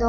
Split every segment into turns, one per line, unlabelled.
2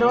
2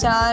4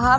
½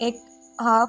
1/2